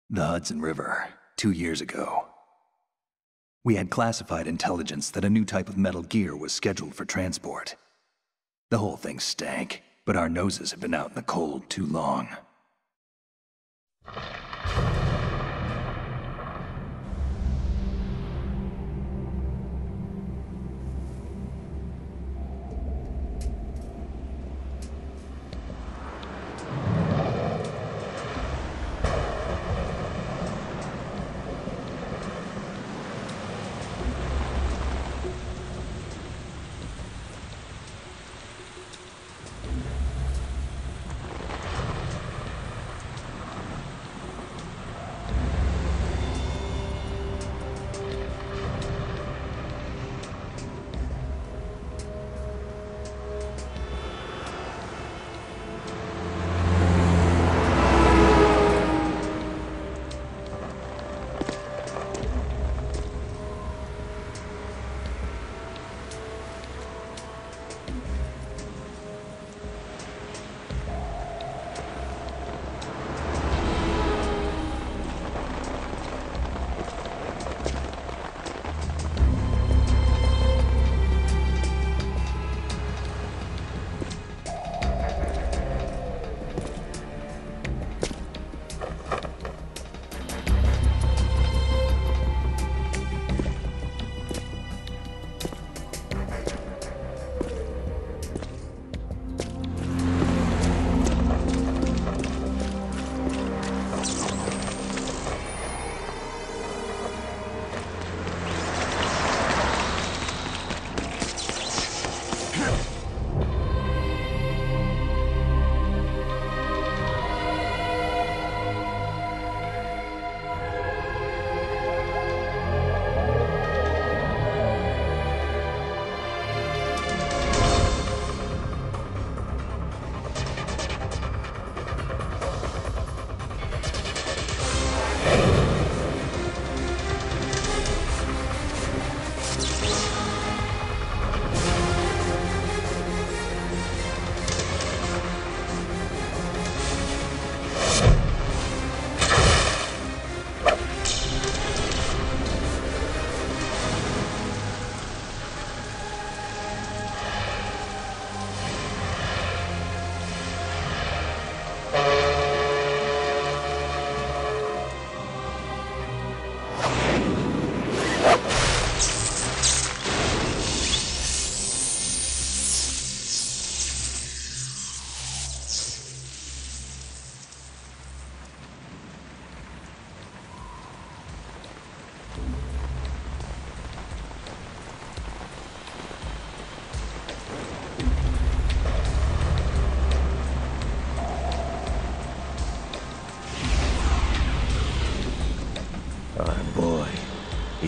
The Hudson River, 2 years ago. We had classified intelligence that a new type of metal gear was scheduled for transport. The whole thing stank, but our noses have been out in the cold too long.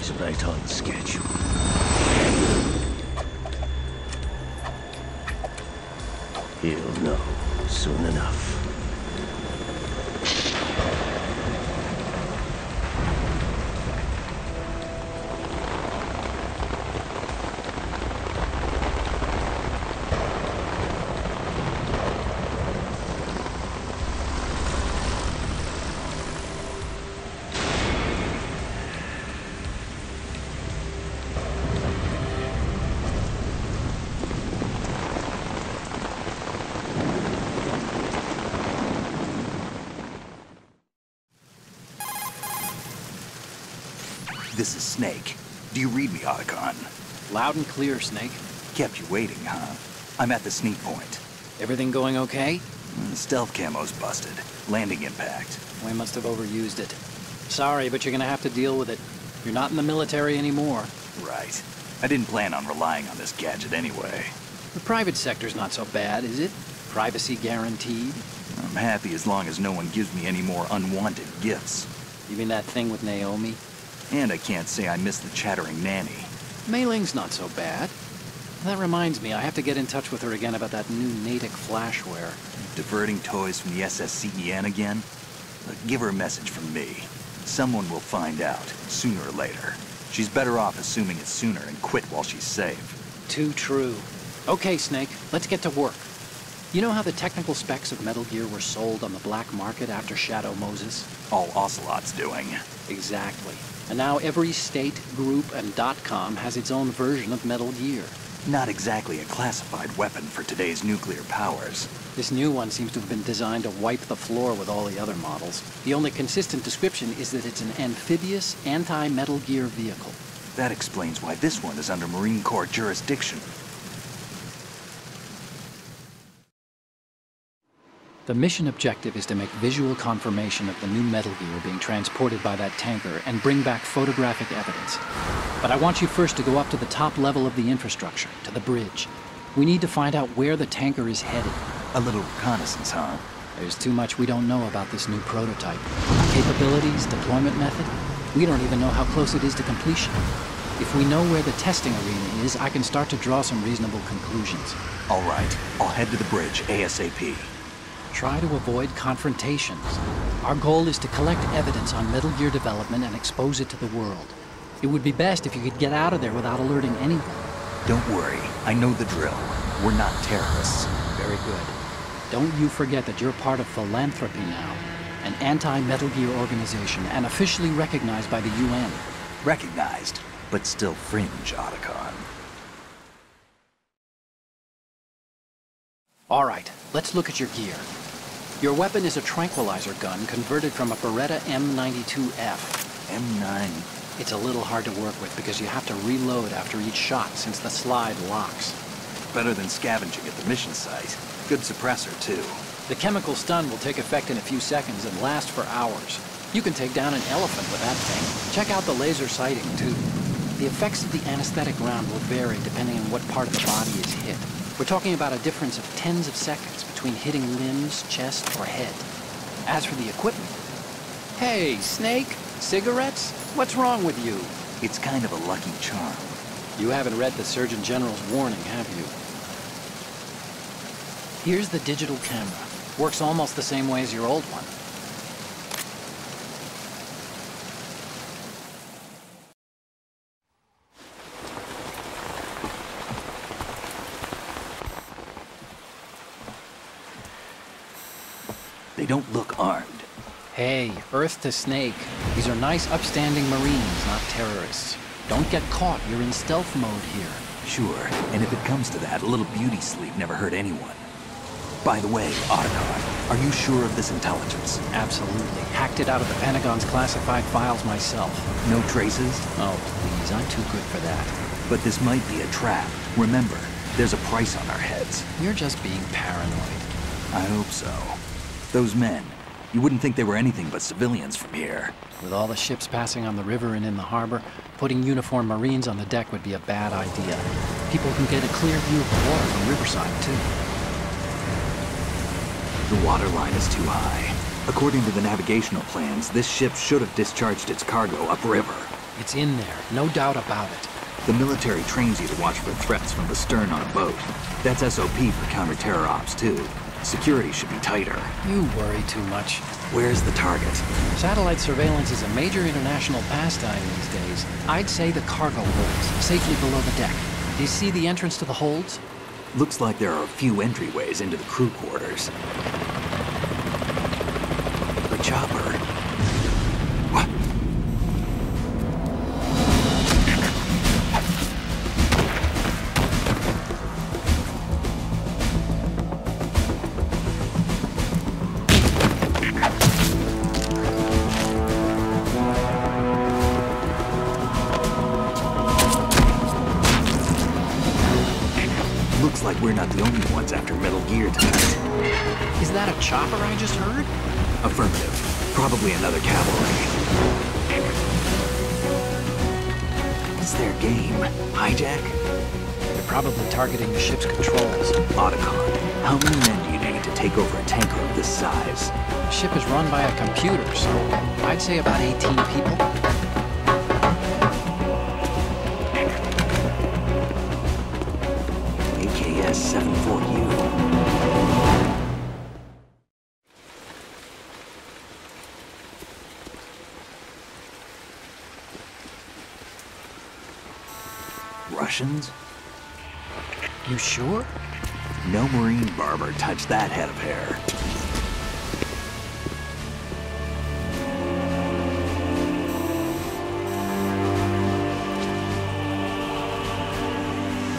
Looks right on schedule. He'll know soon enough. This is Snake. Do you read me, Otacon? Loud and clear, Snake. Kept you waiting, huh? I'm at the sneak point. Everything going okay? Stealth camo's busted. Landing impact. We must have overused it. Sorry, but you're gonna have to deal with it. You're not in the military anymore. Right. I didn't plan on relying on this gadget anyway. The private sector's not so bad, is it? Privacy guaranteed? I'm happy as long as no one gives me any more unwanted gifts. You mean that thing with Naomi? And I can't say I miss the chattering nanny. Mei Ling's not so bad. That reminds me, I have to get in touch with her again about that new Natick flashware. Diverting toys from the SSCEN again? Look, give her a message from me. Someone will find out, sooner or later. She's better off assuming it sooner and quit while she's safe. Too true. Okay, Snake, let's get to work. You know how the technical specs of Metal Gear were sold on the black market after Shadow Moses? All Ocelot's doing. Exactly. And now every state, group, and .com has its own version of Metal Gear. Not exactly a classified weapon for today's nuclear powers. This new one seems to have been designed to wipe the floor with all the other models. The only consistent description is that it's an amphibious, anti-Metal Gear vehicle. That explains why this one is under Marine Corps jurisdiction. The mission objective is to make visual confirmation of the new Metal Gear being transported by that tanker and bring back photographic evidence. But I want you first to go up to the top level of the infrastructure, to the bridge. We need to find out where the tanker is headed. A little reconnaissance, huh? There's too much we don't know about this new prototype. Capabilities, deployment method. We don't even know how close it is to completion. If we know where the testing arena is, I can start to draw some reasonable conclusions. All right, I'll head to the bridge ASAP. Try to avoid confrontations. Our goal is to collect evidence on Metal Gear development and expose it to the world. It would be best if you could get out of there without alerting anyone. Don't worry, I know the drill. We're not terrorists. Very good. Don't you forget that you're part of Philanthropy now, an anti-Metal Gear organization and officially recognized by the UN. Recognized, but still fringe, Otacon. All right, let's look at your gear. Your weapon is a tranquilizer gun converted from a Beretta M92F. M9. It's a little hard to work with because you have to reload after each shot since the slide locks. Better than scavenging at the mission site. Good suppressor, too. The chemical stun will take effect in a few seconds and last for hours. You can take down an elephant with that thing. Check out the laser sighting, too. The effects of the anesthetic round will vary depending on what part of the body is hit. We're talking about a difference of tens of seconds between hitting limbs, chest, or head. As for the equipment... Hey, Snake! Cigarettes? What's wrong with you? It's kind of a lucky charm. You haven't read the Surgeon General's warning, have you? Here's the digital camera. Works almost the same way as your old one. They don't look armed. Hey, Earth to Snake. These are nice, upstanding Marines, not terrorists. Don't get caught. You're in stealth mode here. Sure, and if it comes to that, a little beauty sleep never hurt anyone. By the way, Otacon, are you sure of this intelligence? Absolutely. Hacked it out of the Pentagon's classified files myself. No traces? Oh, please, I'm too good for that. But this might be a trap. Remember, there's a price on our heads. You're just being paranoid. I hope so. Those men, you wouldn't think they were anything but civilians from here. With all the ships passing on the river and in the harbor, putting uniformed Marines on the deck would be a bad idea. People can get a clear view of the water from Riverside, too. The water line is too high. According to the navigational plans, this ship should have discharged its cargo upriver. It's in there, no doubt about it. The military trains you to watch for threats from the stern on a boat. That's SOP for counter-terror ops, too. Security should be tighter. You worry too much. Where's the target? Satellite surveillance is a major international pastime these days. I'd say the cargo holds, safely below the deck. Do you see the entrance to the holds? Looks like there are a few entryways into the crew quarters. The chopper. What? Looks like we're not the only ones after Metal Gear tonight. Is that a chopper I just heard? Affirmative. Probably another cavalry. It's their game. Hijack? They're probably targeting the ship's controls. Otacon. How many men do you need to take over a tanker of this size? The ship is run by a computer, so I'd say about 18 people. AKS 74U. Russians? You sure? No Marine barber touched that head of hair.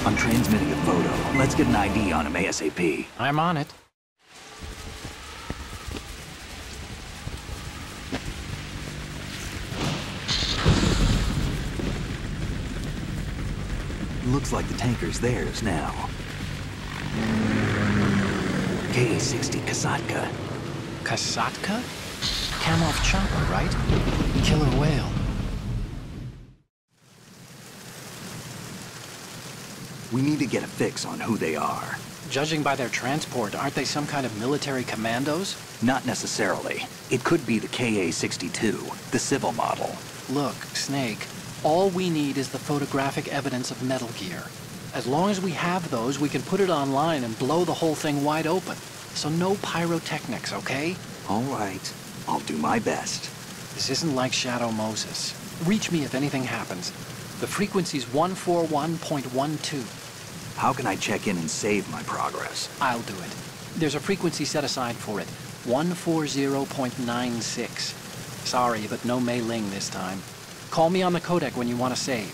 I'm transmitting a photo. Let's get an ID on him ASAP. I'm on it. Looks like the tanker's theirs now. K-60 Kasatka. Kasatka? Kamov chopper, right? Killer whale. We need to get a fix on who they are. Judging by their transport, aren't they some kind of military commandos? Not necessarily. It could be the KA-62, the civil model. Look, Snake, all we need is the photographic evidence of Metal Gear. As long as we have those, we can put it online and blow the whole thing wide open. So no pyrotechnics, okay? All right. I'll do my best. This isn't like Shadow Moses. Reach me if anything happens. The frequency's 141.12. How can I check in and save my progress? I'll do it. There's a frequency set aside for it. 140.96. Sorry, but no Mei Ling this time. Call me on the codec when you want to save.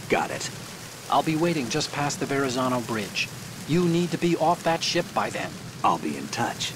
Got it. I'll be waiting just past the Verrazano Bridge. You need to be off that ship by then. I'll be in touch.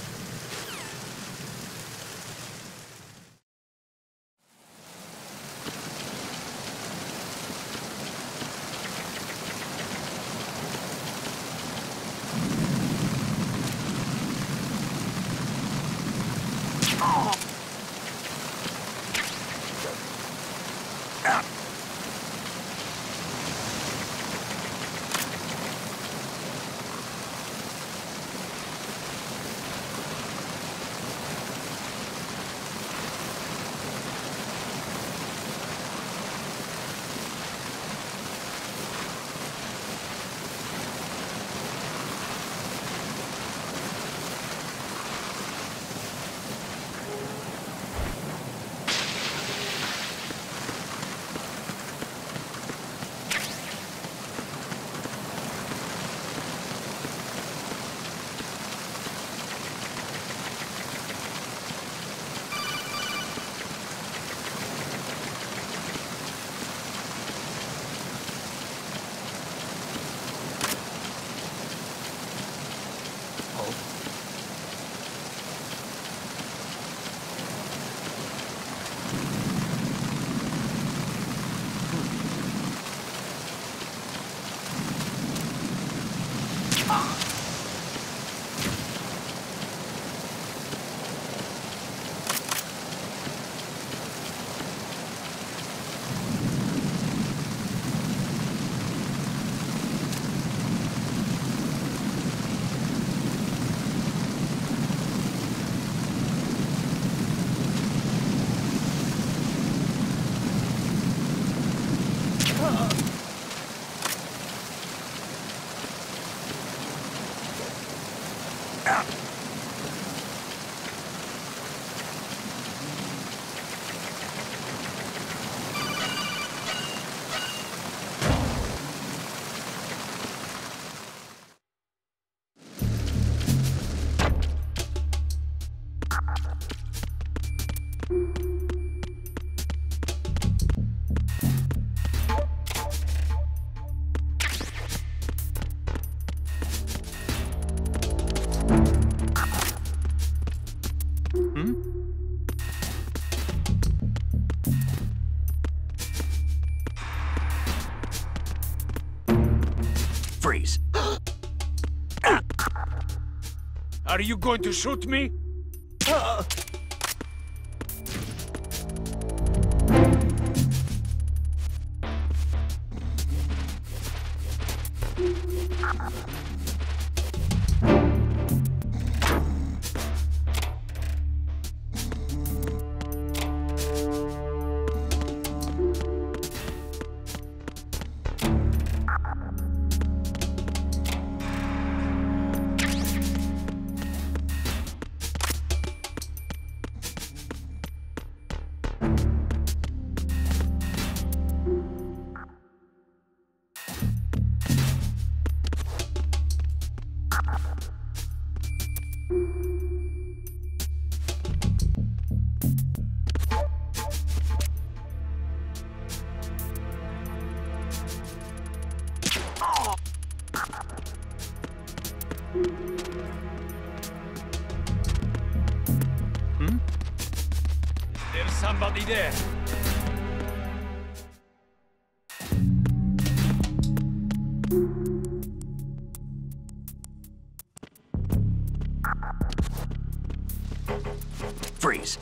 Freeze. Are you going to shoot me? There's somebody there. Freeze.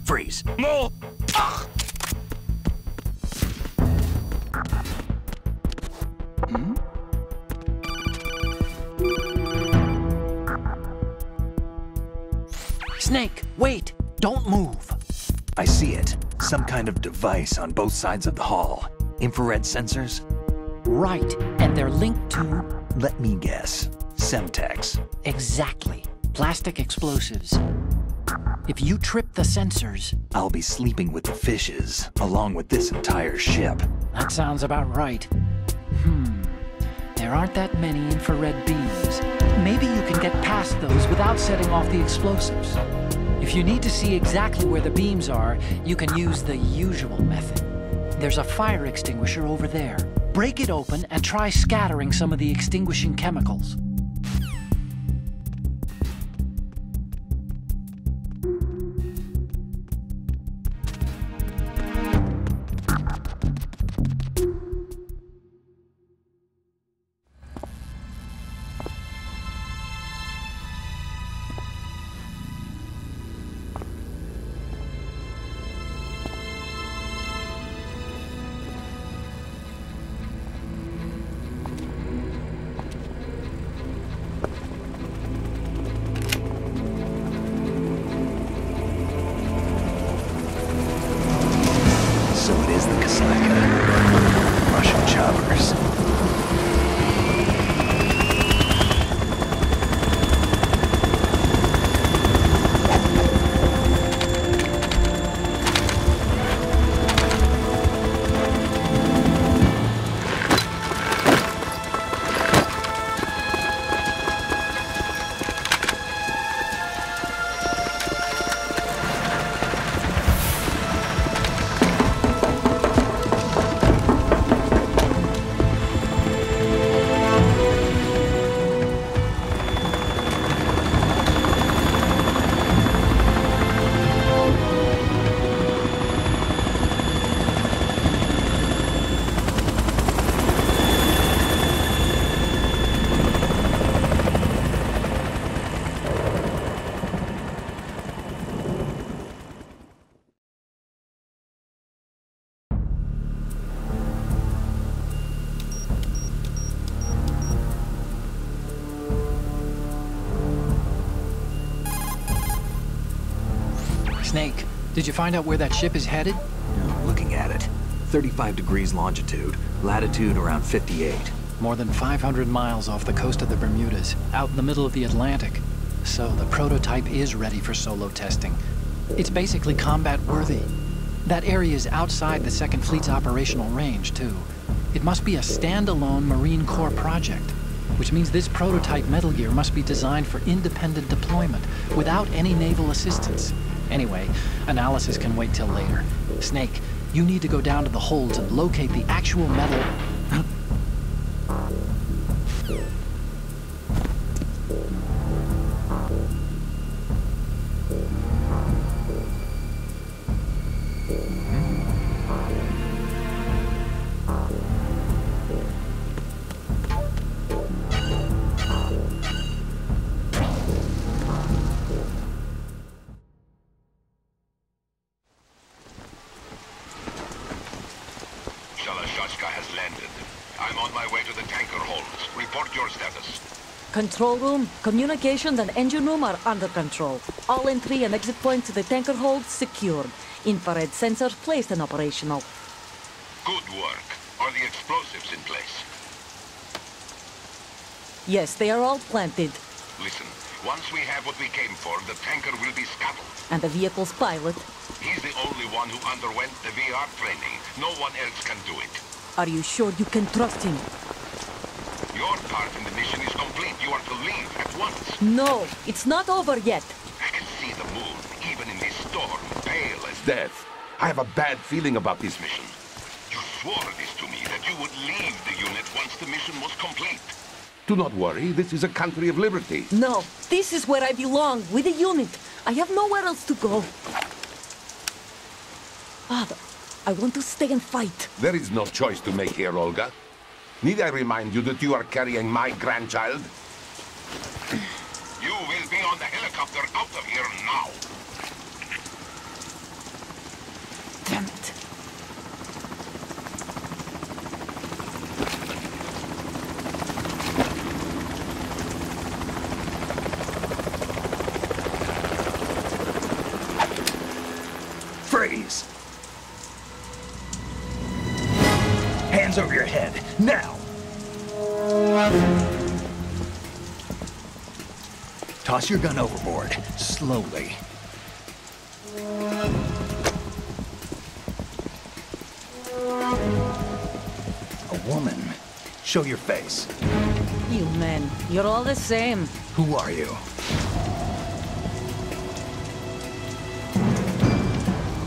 Freeze. No! Snake, wait! Don't move! I see it. Some kind of device on both sides of the hall. Infrared sensors? Right, and they're linked to... Let me guess. Semtex. Exactly. Plastic explosives. If you trip the sensors... I'll be sleeping with the fishes, along with this entire ship. That sounds about right. There aren't that many infrared beams. Maybe you can get past those without setting off the explosives. If you need to see exactly where the beams are, you can use the usual method. There's a fire extinguisher over there. Break it open and try scattering some of the extinguishing chemicals. Snake, did you find out where that ship is headed? I'm looking at it. 35 degrees longitude, latitude around 58. More than 500 miles off the coast of the Bermudas, out in the middle of the Atlantic. So the prototype is ready for solo testing. It's basically combat-worthy. That area is outside the Second Fleet's operational range, too. It must be a standalone Marine Corps project, which means this prototype Metal Gear must be designed for independent deployment, without any naval assistance. Anyway, analysis can wait till later. Snake, you need to go down to the holds and locate the actual metal... has landed. I'm on my way to the tanker holds. Report your status. Control room, communications and engine room are under control. All entry and exit points to the tanker holds secured. Infrared sensors placed and operational. Good work. Are the explosives in place? Yes, they are all planted. Listen, once we have what we came for, the tanker will be scuttled. And the vehicle's pilot? He's the only one who underwent the VR training. No one else can do it. Are you sure you can trust him? Your part in the mission is complete. You are to leave at once. No, it's not over yet. I can see the moon, even in this storm, pale as death. I have a bad feeling about this mission. You swore this to me, that you would leave the unit once the mission was complete. Do not worry, this is a country of liberty. No, this is where I belong, with the unit. I have nowhere else to go. Father, I want to stay and fight. There is no choice to make here, Olga. Need I remind you that you are carrying my grandchild? You will be on the helicopter out of here now. Damn it. Freeze! Hands over your head, now! Toss your gun overboard, slowly. A woman. Show your face. You men, you're all the same. Who are you?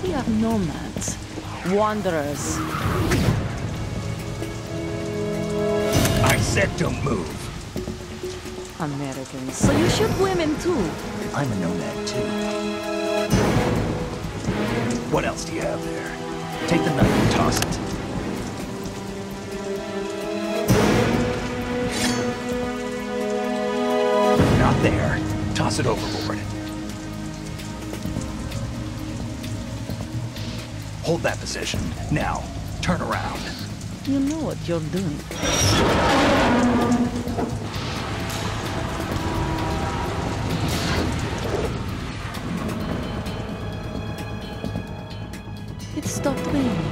We are nomads. Wanderers. I said don't move. Americans. So you shoot women too? I'm a nomad too. What else do you have there? Take the knife and toss it. Not there. Toss it overboard. Hold that position. Now, turn around. You know what you're doing. It stopped raining.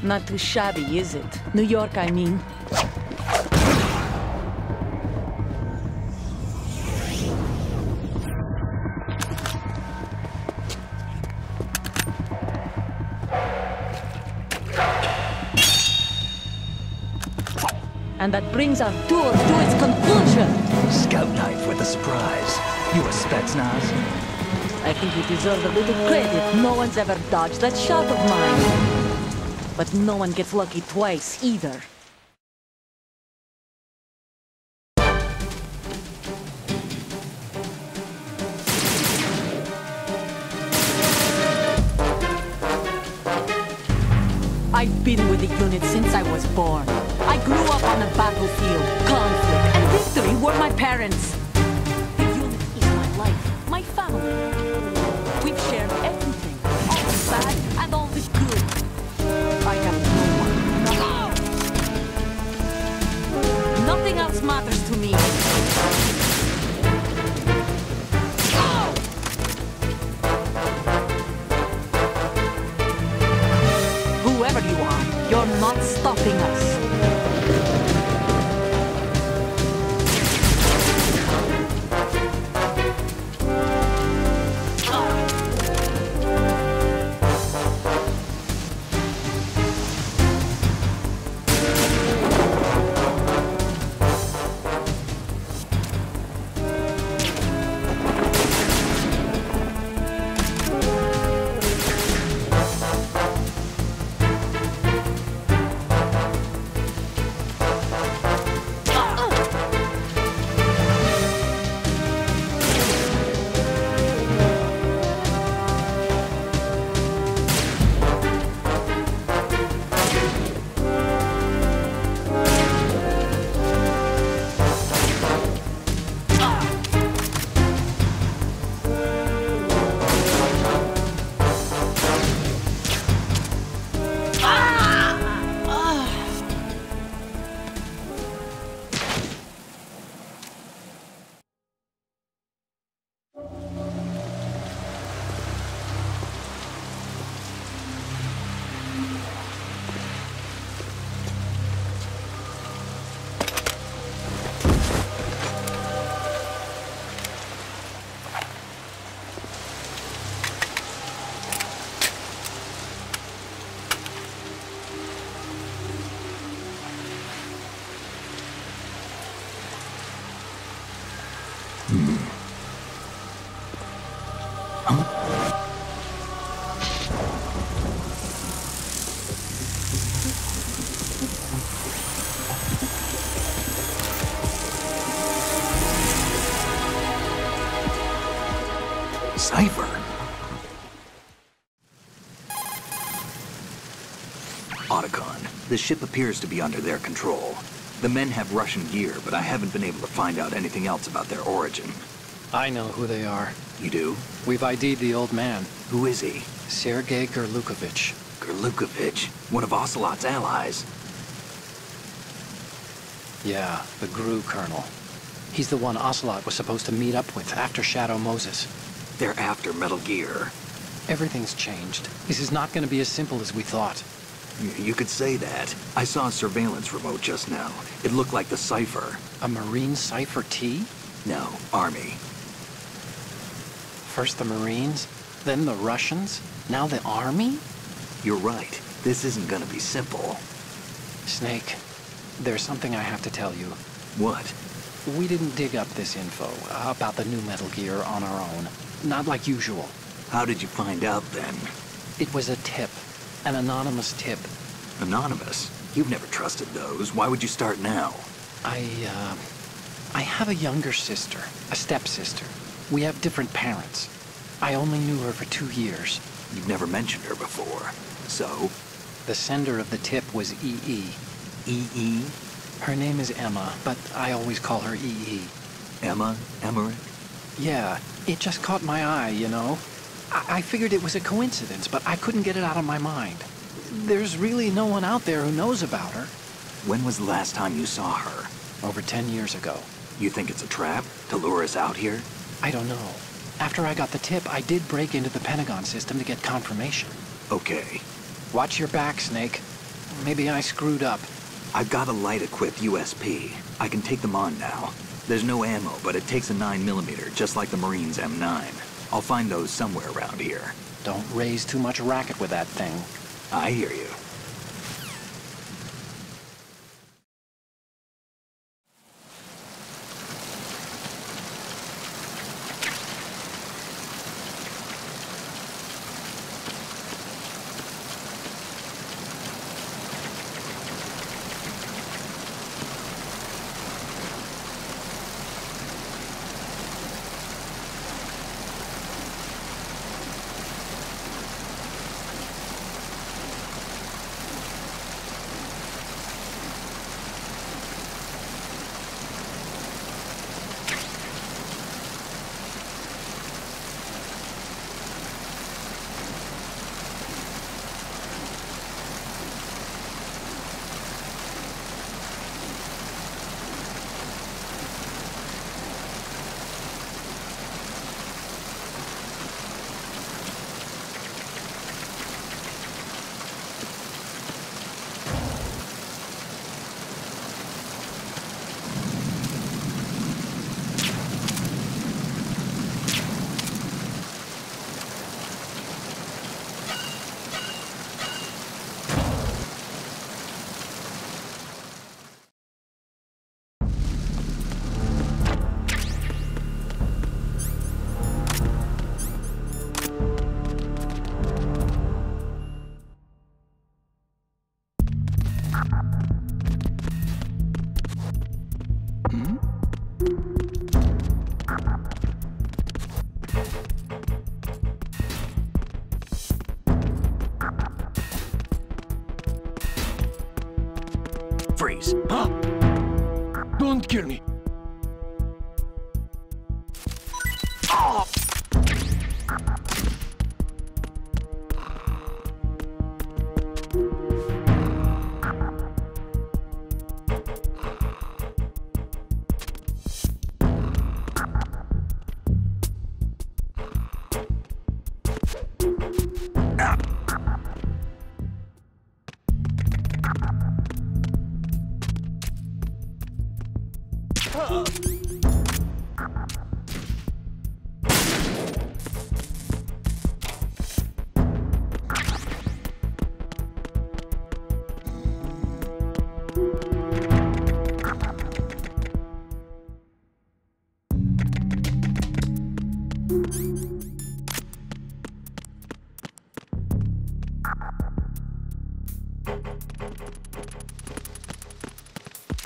Not too shabby, is it? New York, I mean. And that brings our tour to its conclusion. Scout knife with a surprise. You a Spetsnaz? I think you deserve a little credit. No one's ever dodged that shot of mine. But no one gets lucky twice, either. I've been with the unit since I was born. I grew up on the battlefield. Conflict and victory were my parents. The unit is my life, my family. We've shared everything, all the bad and all the good. I have no one. Nothing else matters to me. what's stopping us. Cipher. Otacon, the ship appears to be under their control. The men have Russian gear, but I haven't been able to find out anything else about their origin. I know who they are. You do? We've ID'd the old man. Who is he? Sergei Gerlukovich. Gerlukovich, one of Ocelot's allies. Yeah, the GRU colonel. He's the one Ocelot was supposed to meet up with after Shadow Moses. They're after Metal Gear. Everything's changed. This is not going to be as simple as we thought. You could say that. I saw a surveillance remote just now. It looked like the Cipher. A Marine Cipher T? No, Army. First the Marines, then the Russians, now the Army? You're right. This isn't gonna be simple. Snake, there's something I have to tell you. What? We didn't dig up this info about the new Metal Gear on our own. Not like usual. How did you find out then? It was a tip. An anonymous tip. Anonymous? You've never trusted those. Why would you start now? I have a younger sister, a stepsister. We have different parents. I only knew her for 2 years. You've never mentioned her before. So? The sender of the tip was E.E. E.E.? Her name is Emma, but I always call her E.E. Emma? Emmerich? Yeah, it just caught my eye, you know? I figured it was a coincidence, but I couldn't get it out of my mind. There's really no one out there who knows about her. When was the last time you saw her? Over 10 years ago. You think it's a trap? To lure us out here? I don't know. After I got the tip, I did break into the Pentagon system to get confirmation. Okay. Watch your back, Snake. Maybe I screwed up. I've got a light-equipped USP. I can take them on now. There's no ammo, but it takes a 9mm, just like the Marines' M9. I'll find those somewhere around here. Don't raise too much racket with that thing. I hear you. Freeze. Huh? Don't kill me. Oh.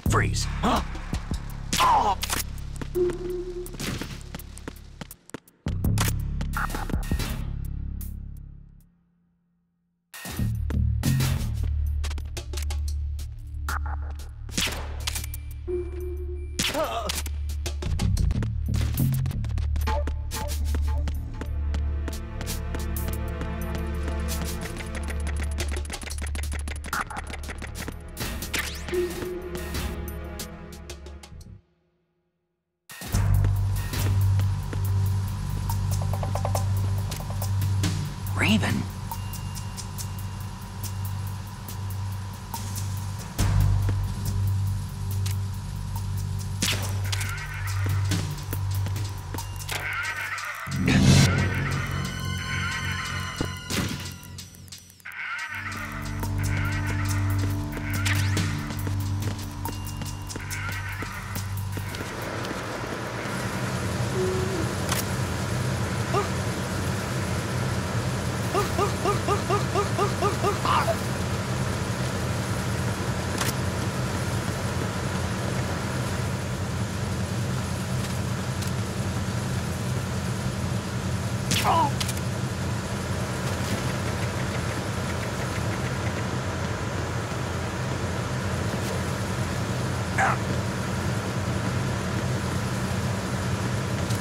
Freeze. Huh? Oh. Raven?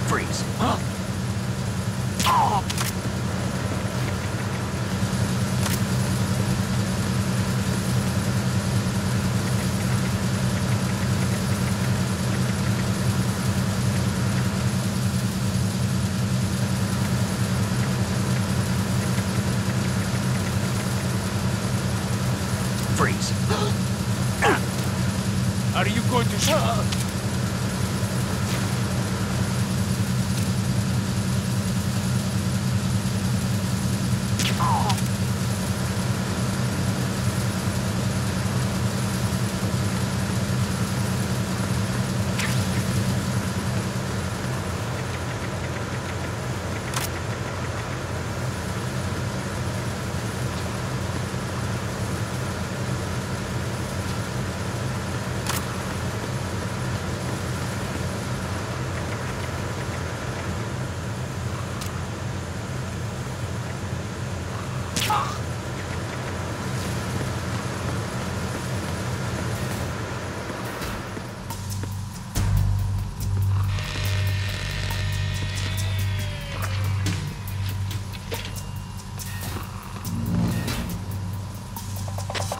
Freeze. Huh? Oh. Freeze. Are you going to shoot?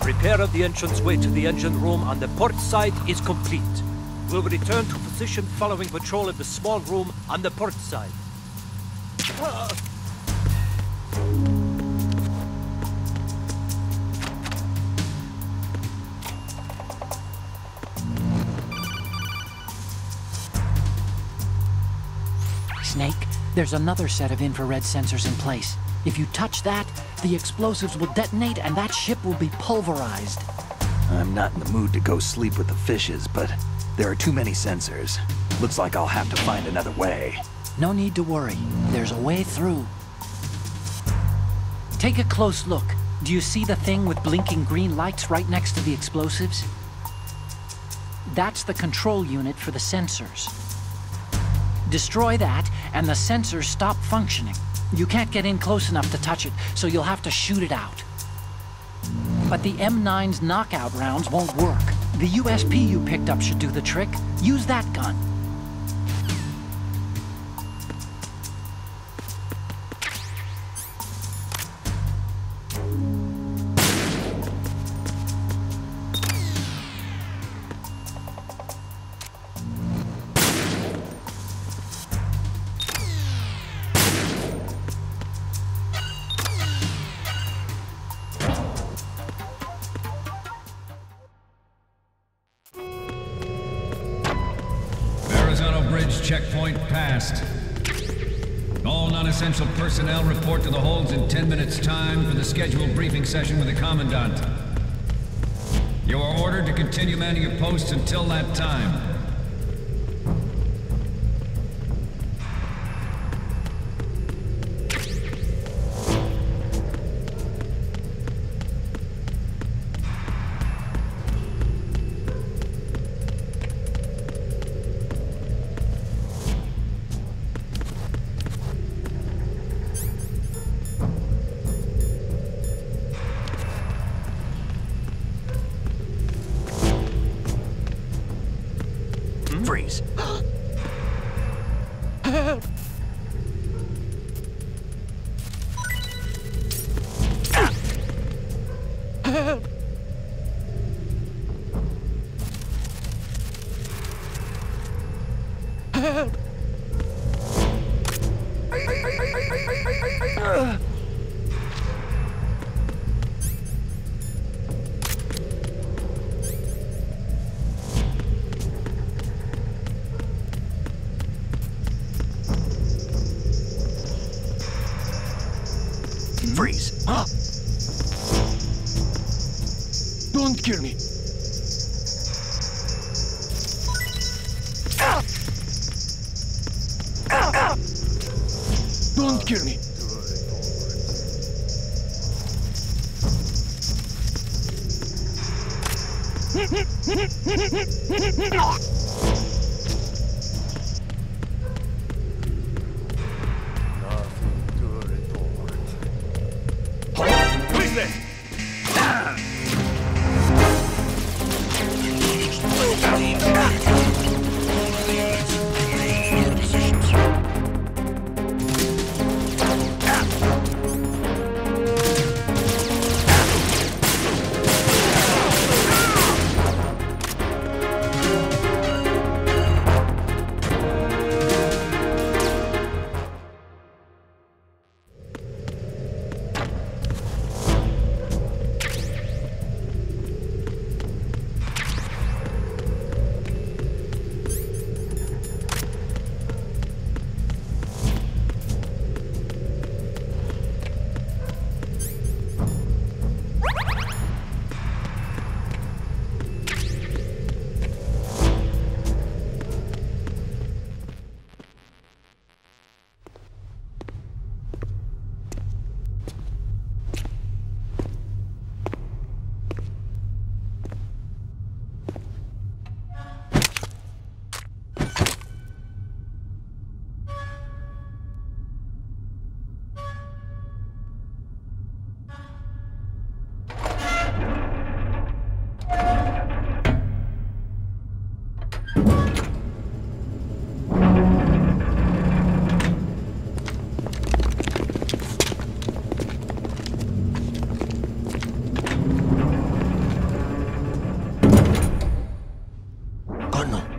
Repair of the entranceway to the engine room on the port side is complete. We'll return to position following patrol of the small room on the port side. Snake, there's another set of infrared sensors in place. If you touch that, the explosives will detonate and that ship will be pulverized. I'm not in the mood to go sleep with the fishes, but there are too many sensors. Looks like I'll have to find another way. No need to worry. There's a way through. Take a close look. Do you see the thing with blinking green lights right next to the explosives? That's the control unit for the sensors. Destroy that, and the sensors stop functioning. You can't get in close enough to touch it, so you'll have to shoot it out. But the M9's knockout rounds won't work. The USP you picked up should do the trick. Use that gun. Checkpoint passed. All non-essential personnel report to the holds in 10 minutes' time for the scheduled briefing session with the Commandant. You are ordered to continue manning your posts until that time. Freeze. Freeze. Don't kill me. Don't kill me.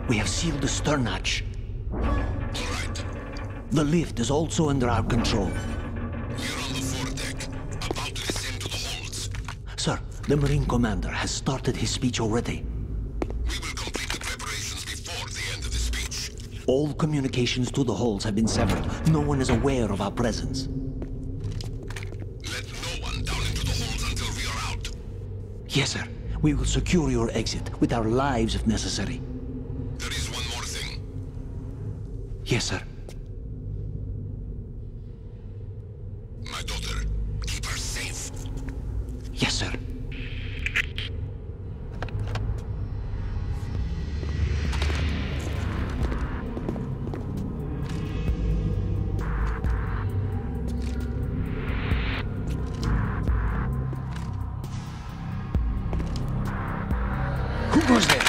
We have sealed the stern hatch. All right. The lift is also under our control. We're on the foredeck, about to descend to the holds. Sir, the Marine Commander has started his speech already. We will complete the preparations before the end of the speech. All communications to the holds have been severed. No one is aware of our presence. Let no one down into the holds until we are out. Yes, sir. We will secure your exit with our lives if necessary. There is one more thing. Yes, sir. My daughter, keep her safe. Yes, sir. goes there?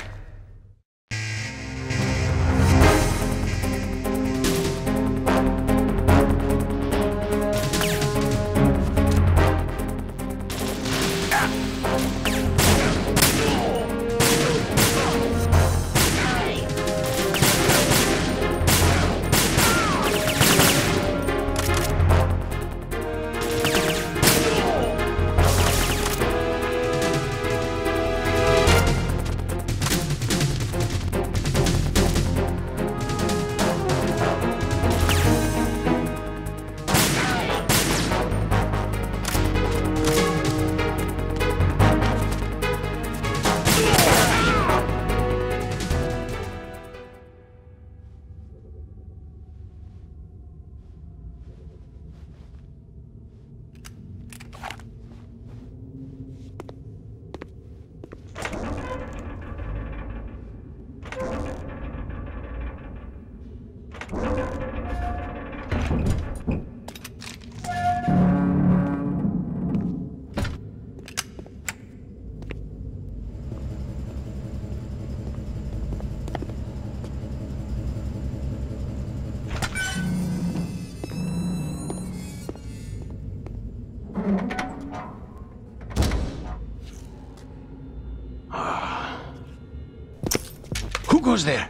Who goes there?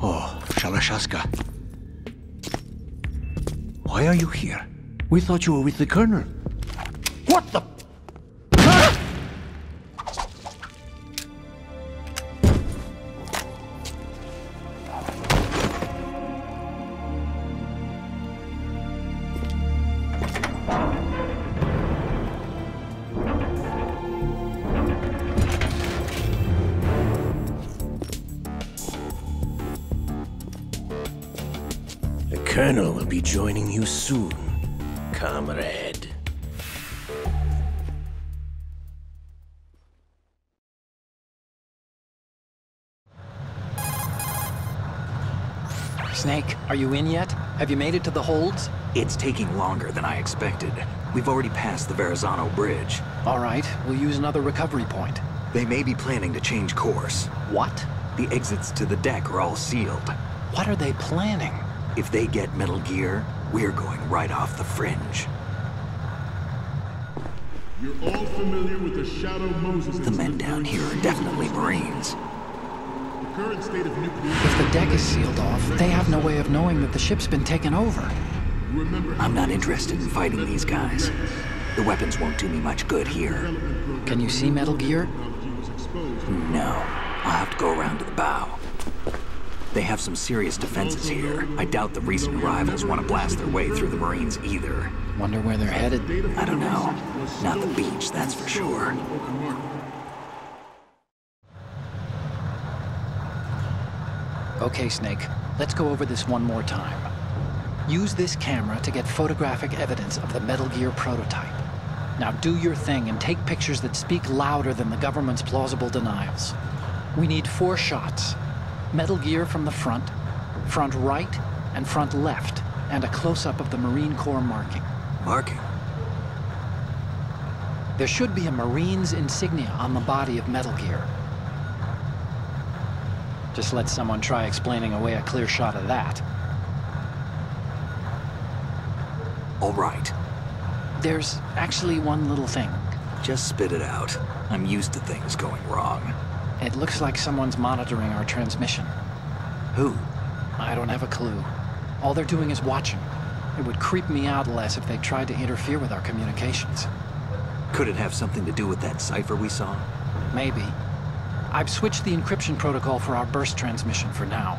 Oh, Shalashaska. Why are you here? We thought you were with the Colonel. What the... The Colonel will be joining you soon, comrade. Snake, are you in yet? Have you made it to the holds? It's taking longer than I expected. We've already passed the Verrazano Bridge. All right, we'll use another recovery point. They may be planning to change course. What? The exits to the deck are all sealed. What are they planning? If they get Metal Gear, we're going right off the fringe. You're all familiar with the Shadow Moses. The men down here are definitely Marines. The current state of nuclear... If the deck is sealed off, they have no way of knowing that the ship's been taken over. I'm not interested in fighting these guys. The weapons won't do me much good here. Can you see Metal Gear? No. I'll have to go around to the bow. They have some serious defenses here. I doubt the recent arrivals want to blast their way through the Marines either. Wonder where they're headed? I don't know. Not the beach, that's for sure. Okay, Snake. Let's go over this one more time. Use this camera to get photographic evidence of the Metal Gear prototype. Now do your thing and take pictures that speak louder than the government's plausible denials. We need 4 shots. Metal Gear from the front right, and front left, and a close-up of the Marine Corps marking. Marking? There should be a Marine's insignia on the body of Metal Gear. Just let someone try explaining away a clear shot of that. All right. There's actually one little thing. Just spit it out. I'm used to things going wrong. It looks like someone's monitoring our transmission. Who? I don't have a clue. All they're doing is watching. It would creep me out less if they tried to interfere with our communications. Could it have something to do with that cipher we saw? Maybe. I've switched the encryption protocol for our burst transmission for now.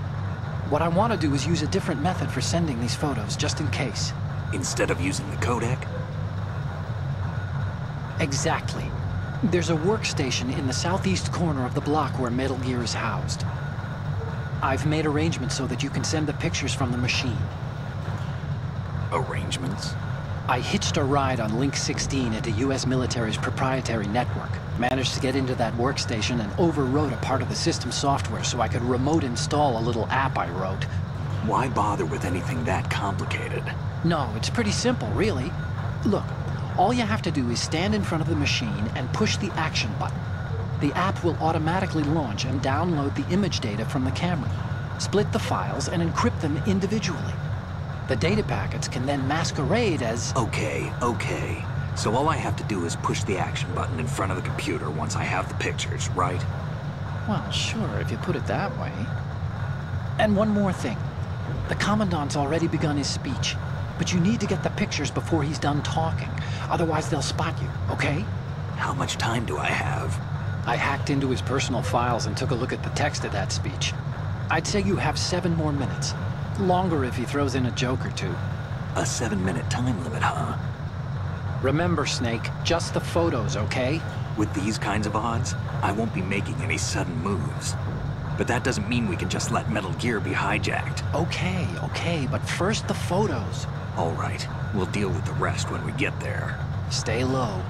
What I want to do is use a different method for sending these photos, just in case. Instead of using the codec? Exactly. There's a workstation in the southeast corner of the block where Metal Gear is housed. I've made arrangements so that you can send the pictures from the machine. Arrangements? I hitched a ride on Link 16 into U.S. military's proprietary network. Managed to get into that workstation and overwrote a part of the system software so I could remote install a little app I wrote. Why bother with anything that complicated? No, it's pretty simple, really. Look, all you have to do is stand in front of the machine and push the action button. The app will automatically launch and download the image data from the camera, split the files, and encrypt them individually. The data packets can then masquerade as... Okay. So all I have to do is push the action button in front of the computer once I have the pictures, right? Well, sure, if you put it that way. And one more thing. The Commandant's already begun his speech, but you need to get the pictures before he's done talking. Otherwise, they'll spot you, okay? How much time do I have? I hacked into his personal files and took a look at the text of that speech. I'd say you have 7 more minutes. Longer if he throws in a joke or two. A 7-minute time limit, huh? Remember, Snake, just the photos, okay? With these kinds of odds, I won't be making any sudden moves. But that doesn't mean we can just let Metal Gear be hijacked. Okay, but first the photos. All right, we'll deal with the rest when we get there. Stay low.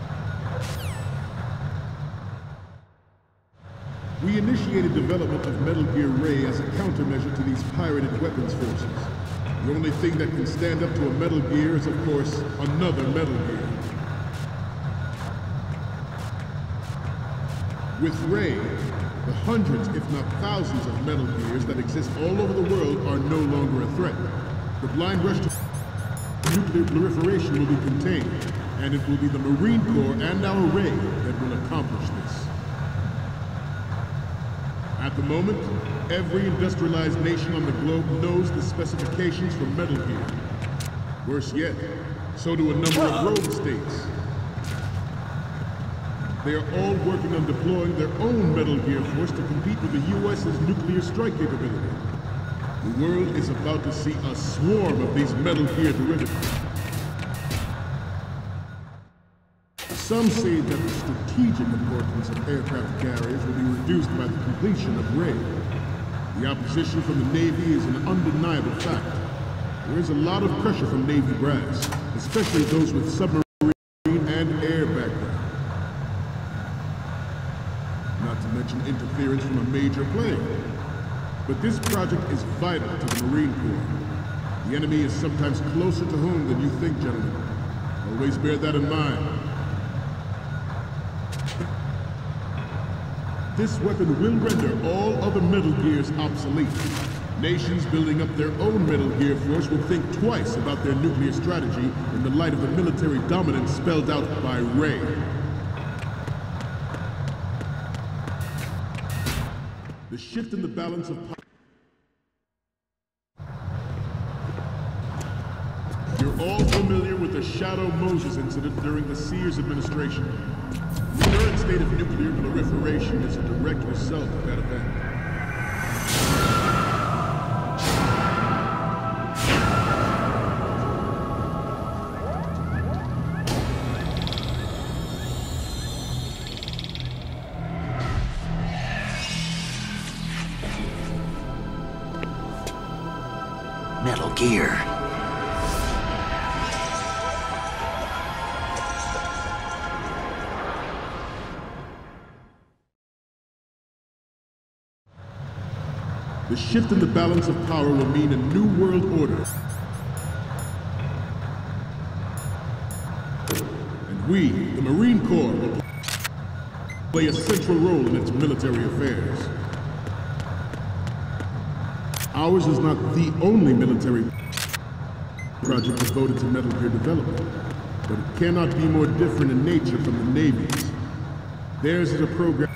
We initiated development of Metal Gear Ray as a countermeasure to these pirated weapons forces. The only thing that can stand up to a Metal Gear is, of course, another Metal Gear. With Ray, the hundreds, if not thousands, of Metal Gears that exist all over the world are no longer a threat. The blind rush to nuclear proliferation will be contained, and it will be the Marine Corps and our Ray that will accomplish this. At the moment, every industrialized nation on the globe knows the specifications for Metal Gear. Worse yet, so do a number of rogue states. They are all working on deploying their own Metal Gear force to compete with the U.S.'s nuclear strike capability. The world is about to see a swarm of these Metal Gear derivatives. Some say that the strategic importance of aircraft carriers will be reduced by the completion of Ray. The opposition from the Navy is an undeniable fact. There is a lot of pressure from Navy brass, especially those with submarine and air background. Not to mention interference from a major plane. But this project is vital to the Marine Corps. The enemy is sometimes closer to home than you think, gentlemen. Always bear that in mind. This weapon will render all other Metal Gears obsolete. Nations building up their own Metal Gear force will think twice about their nuclear strategy in the light of the military dominance spelled out by Ray. The shift in the balance of power. You're all familiar with the Shadow Moses incident during the Sears administration. The current state of nuclear proliferation is a direct result of that event. Metal Gear. The shift in the balance of power will mean a new world order. And we, the Marine Corps, will play a central role in its military affairs. Ours is not the only military project devoted to Metal Gear development, but it cannot be more different in nature from the Navy's. Theirs is a program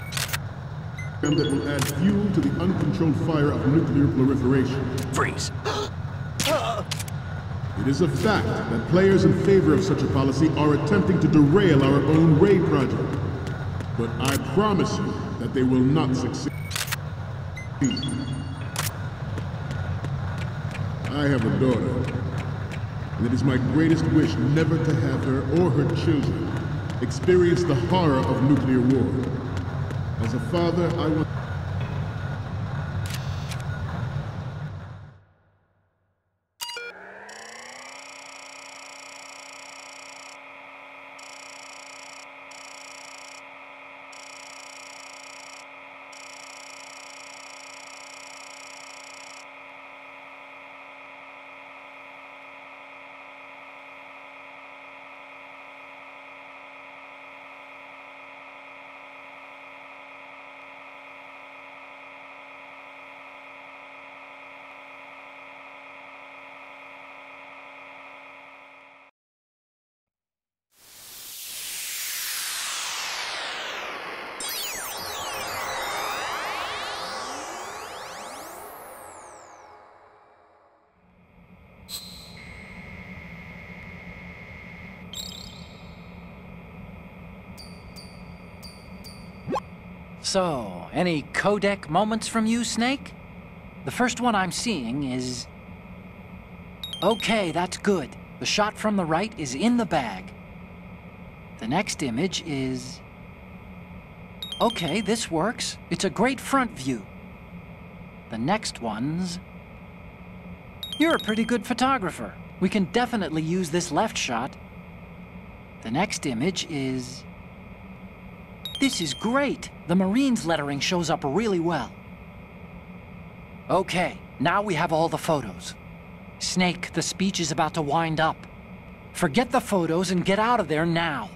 that will add fuel to the uncontrolled fire of nuclear proliferation. Freeze! It is a fact that players in favor of such a policy are attempting to derail our own Ray project. But I promise you that they will not succeed. I have a daughter, and it is my greatest wish never to have her or her children experience the horror of nuclear war. As a father, I want... So, any codec moments from you, Snake? The first one I'm seeing is... Okay, that's good. The shot from the right is in the bag. The next image is... Okay, this works. It's a great front view. The next one's... You're a pretty good photographer. We can definitely use this left shot. The next image is... This is great. The Marines lettering shows up really well. Okay, now we have all the photos. Snake, the speech is about to wind up. Forget the photos and get out of there now.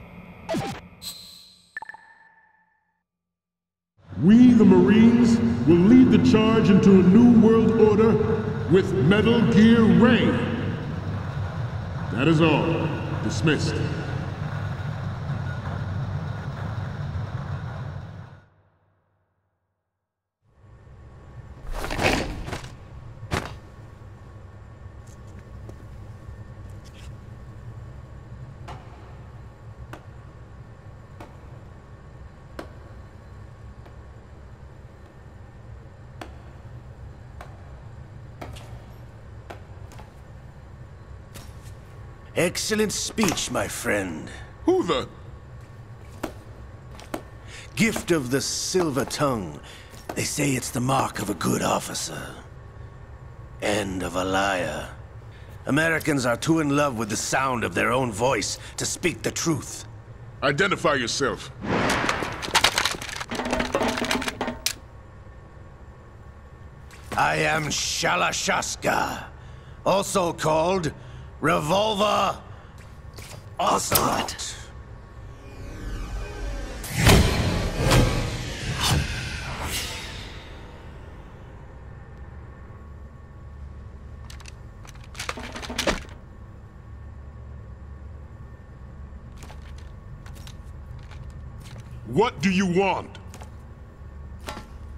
We, the Marines, will lead the charge into a new world order with Metal Gear Ray. That is all. Dismissed. Excellent speech, my friend. Who the... Gift of the silver tongue. They say it's the mark of a good officer. And of a liar. Americans are too in love with the sound of their own voice to speak the truth. Identify yourself. I am Shalashaska, also called Revolver Ocelot. What do you want?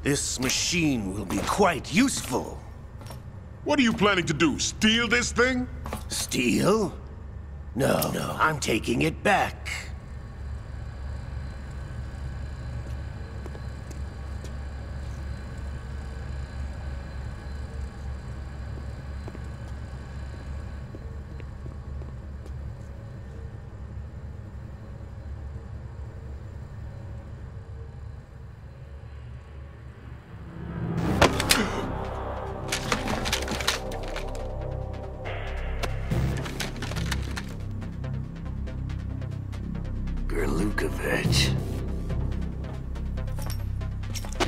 This machine will be quite useful. What are you planning to do? Steal this thing? Steal? No, I'm taking it back.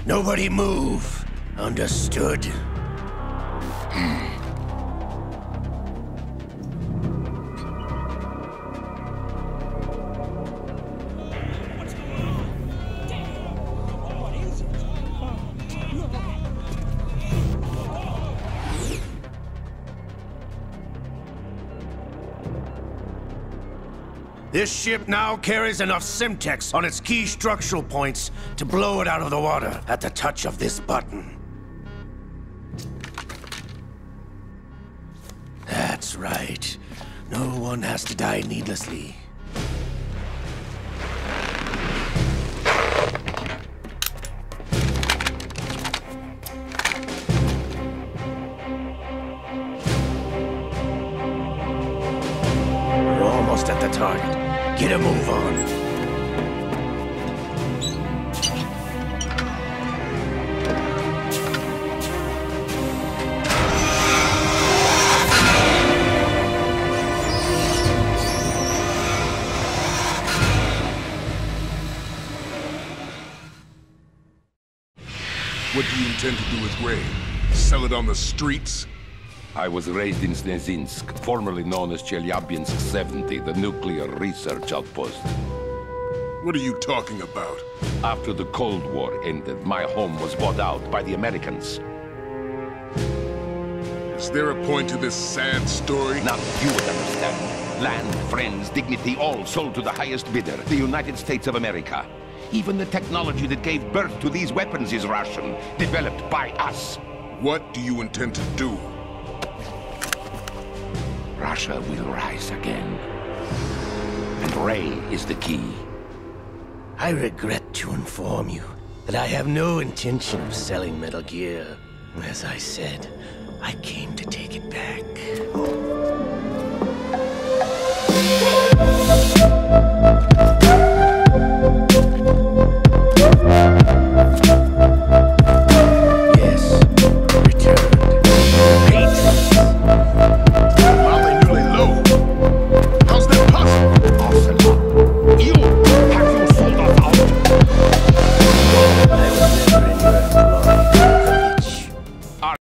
Nobody move. Understood? This ship now carries enough Simtex on its key structural points to blow it out of the water at the touch of this button. That's right. No one has to die needlessly. We're almost at the target. Get a move on. What do you intend to do with Ray? Sell it on the streets? I was raised in Snezinsk, formerly known as Chelyabinsk 70, the nuclear research outpost. What are you talking about? After the Cold War ended, my home was bought out by the Americans. Is there a point to this sad story? Now you would understand. Land, friends, dignity, all sold to the highest bidder, the United States of America. Even the technology that gave birth to these weapons is Russian, developed by us. What do you intend to do? Russia will rise again. And Ray is the key. I regret to inform you, that I have no intention of selling Metal Gear. As I said, I came to take it back.